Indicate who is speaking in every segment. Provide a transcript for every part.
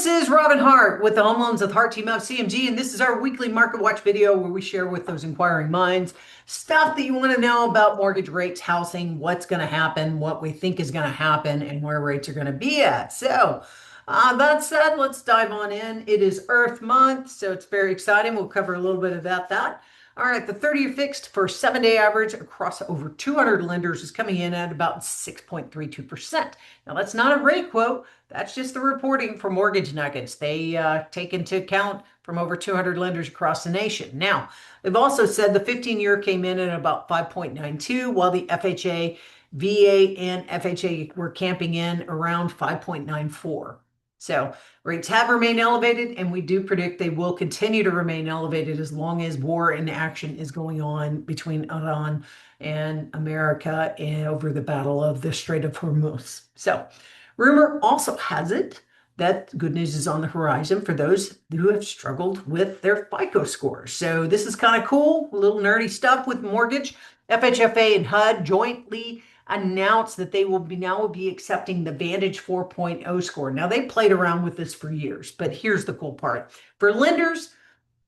Speaker 1: This is Robin Hart with the Home Loans with Hart Team of CMG, and this is our weekly Market Watch video where we share with those inquiring minds stuff that you want to know about mortgage rates, housing, what's going to happen, what we think is going to happen, and where rates are going to be at. So, that said, let's dive on in. It is Earth Month, so it's very exciting. We'll cover a little bit about that. All right, the 30-year fixed for 7-day average across over 200 lenders is coming in at about 6.32%. Now, that's not a rate quote. That's just the reporting for Mortgage Nuggets. They take into account from over 200 lenders across the nation. Now, they've also said the 15-year came in at about 5.92, while the FHA, VA, and FHA were camping in around 5.94. So rates have remained elevated, and we do predict they will continue to remain elevated as long as war and action is going on between Iran and America and over the Battle of the Strait of Hormuz. So rumor also has it that good news is on the horizon for those who have struggled with their FICO scores. So this is kind of cool, a little nerdy stuff with mortgage. FHFA and HUD jointly announced that they will be accepting the Vantage 4.0 score. Now they played around with this for years, but here's the cool part. For lenders,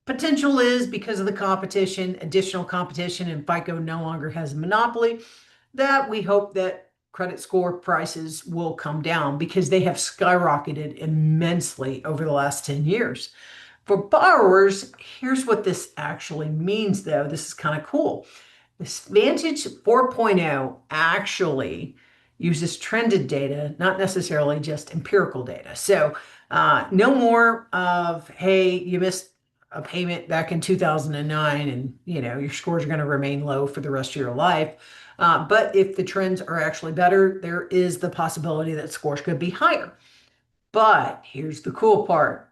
Speaker 1: potential is because of the competition, additional competition, and FICO no longer has a monopoly, that we hope that credit score prices will come down because they have skyrocketed immensely over the last 10 years. For borrowers, here's what this actually means, though. This is kind of cool. This Vantage 4.0 actually uses trended data, not necessarily just empirical data. So no more of, hey, you missed a payment back in 2009 and your scores are going to remain low for the rest of your life. But if the trends are actually better, there is the possibility that scores could be higher. But here's the cool part.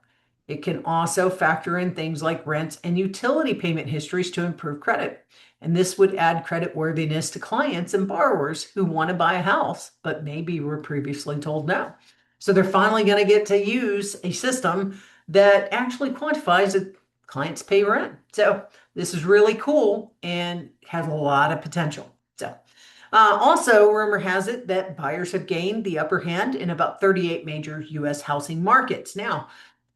Speaker 1: It can also factor in things like rents and utility payment histories to improve credit. And this would add credit worthiness to clients and borrowers who want to buy a house, but maybe were previously told no. So they're finally going to get to use a system that actually quantifies that clients pay rent. So this is really cool and has a lot of potential. So also, rumor has it that buyers have gained the upper hand in about 38 major U.S. housing markets. Now,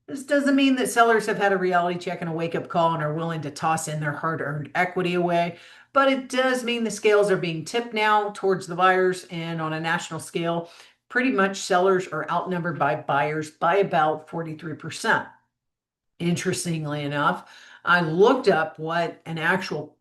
Speaker 1: this doesn't mean that sellers have had a reality check and a wake-up call and are willing to toss in their hard-earned equity away, but it does mean the scales are being tipped now towards the buyers, and on a national scale, pretty much sellers are outnumbered by buyers by about 43%. Interestingly enough, I looked up what an actual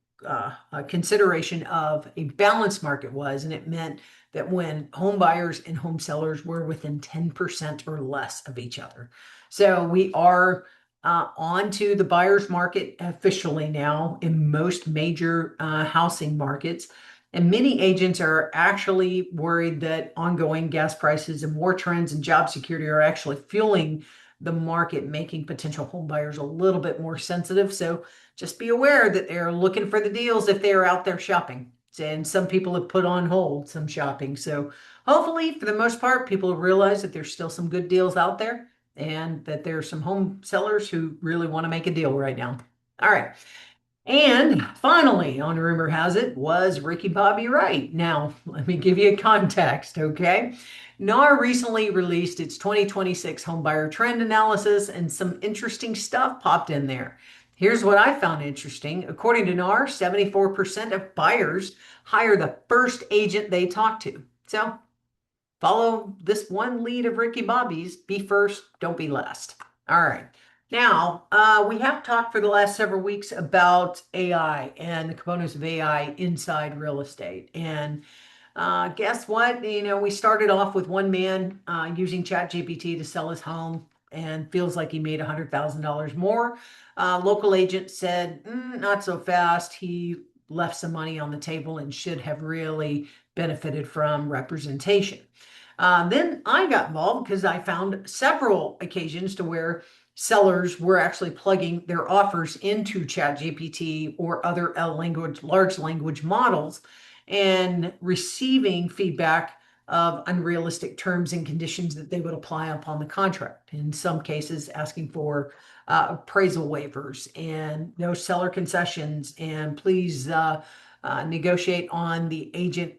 Speaker 1: consideration of a balanced market was, and it meant that when home buyers and home sellers were within 10% or less of each other. So we are on to the buyer's market officially now in most major housing markets. And many agents are actually worried that ongoing gas prices and war trends and job security are actually fueling the market, making potential home buyers a little bit more sensitive. So just be aware that they're looking for the deals if they're out there shopping. And some people have put on hold some shopping. So hopefully, for the most part, people realize that there's still some good deals out there and that there's some home sellers who really want to make a deal right now. All right. And finally, on rumor has it, was Ricky Bobby right? Now, let me give you a context, okay? NAR recently released its 2026 homebuyer trend analysis, and some interesting stuff popped in there. Here's what I found interesting. According to NAR, 74% of buyers hire the first agent they talk to. So follow this one lead of Ricky Bobby's: be first, don't be last. All right. Now, we have talked for the last several weeks about AI and the components of AI inside real estate. And guess what? We started off with one man using ChatGPT to sell his home and feels like he made $100,000 more. Local agent said, not so fast. He left some money on the table and should have really benefited from representation. Then I got involved because I found several occasions to where sellers were actually plugging their offers into ChatGPT or other large language models and receiving feedback of unrealistic terms and conditions that they would apply upon the contract. In some cases, asking for appraisal waivers and no seller concessions, and please negotiate on the agent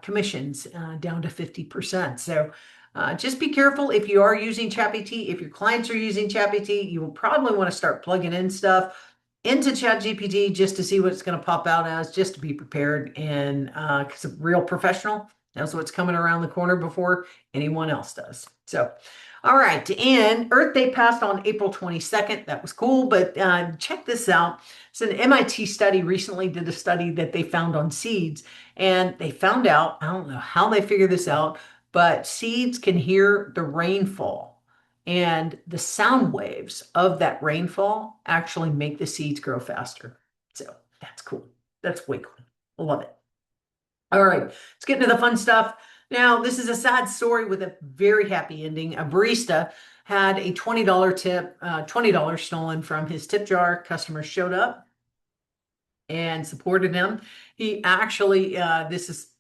Speaker 1: commissions down to 50%. So Just be careful if you are using ChatGPT. If your clients are using ChatGPT, you will probably want to start plugging in stuff into ChatGPT just to see what it's going to pop out as, just to be prepared. And because a real professional knows what's coming around the corner before anyone else does. So, all right. And Earth Day passed on April 22nd. That was cool. But check this out. It's an MIT study recently did a study that they found on seeds. And they found out, I don't know how they figured this out, but seeds can hear the rainfall. And the sound waves of that rainfall actually make the seeds grow faster. So that's cool. That's way cool. I love it. All right, let's get into the fun stuff. Now, this is a sad story with a very happy ending. A barista had a $20 tip, $20 stolen from his tip jar. Customers showed up and supported him. He actually, this is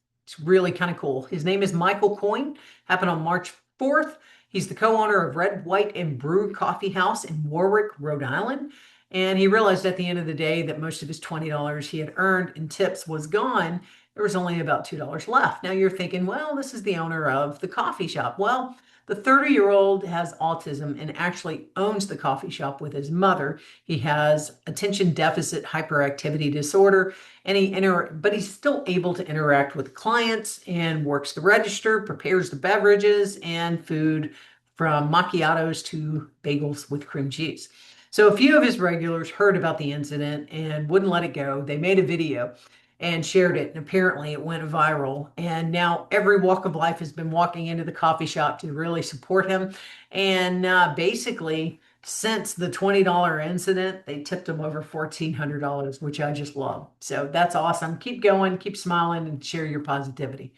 Speaker 1: really kind of cool. His name is Michael Coyne, happened on March 4th. He's the co-owner of Red, White, and Brew Coffee House in Warwick, Rhode Island. And he realized at the end of the day that most of his $20 he had earned in tips was gone. There was only about $2 left. Now you're thinking, well, this is the owner of the coffee shop. Well, the 30-year-old has autism and actually owns the coffee shop with his mother. He has attention deficit hyperactivity disorder, and but he's still able to interact with clients and works the register, prepares the beverages and food from macchiatos to bagels with cream cheese. So a few of his regulars heard about the incident and wouldn't let it go. They made a video and shared it, and apparently it went viral. And now every walk of life has been walking into the coffee shop to really support him. And basically, since the $20 incident, they tipped him over $1,400, which I just love. So that's awesome. Keep going, keep smiling, and share your positivity.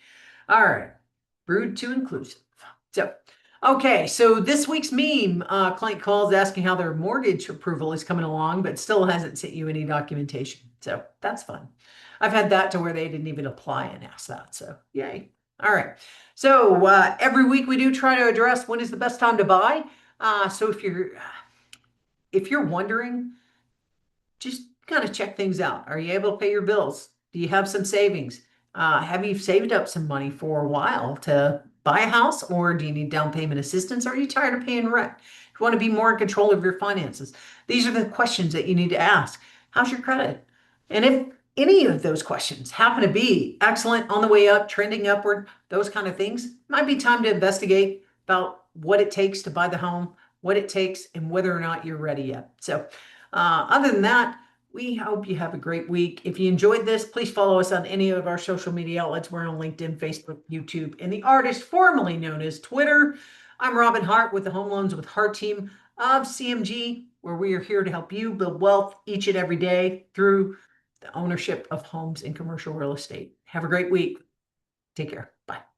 Speaker 1: All right, Brewed to Inclusive. So, okay, so this week's meme, client calls asking how their mortgage approval is coming along, but still hasn't sent you any documentation. So that's fun. I've had that to where they didn't even apply and ask that. So yay. All right. So every week we do try to address when is the best time to buy. So if you're wondering, just kind of check things out. Are you able to pay your bills? Do you have some savings? Have you saved up some money for a while to buy a house, or do you need down payment assistance? Or are you tired of paying rent? You want to be more in control of your finances? These are the questions that you need to ask. How's your credit? And if any of those questions happen to be excellent, on the way up, trending upward, those kind of things, might be time to investigate about what it takes to buy the home, what it takes, and whether or not you're ready yet. So other than that, we hope you have a great week. If you enjoyed this, please follow us on any of our social media outlets. We're on LinkedIn, Facebook, YouTube, and the artist formerly known as Twitter. I'm Robin Hart with the Home Loans with Hart team of CMG, where we are here to help you build wealth each and every day through the ownership of homes and commercial real estate. Have a great week. Take care. Bye.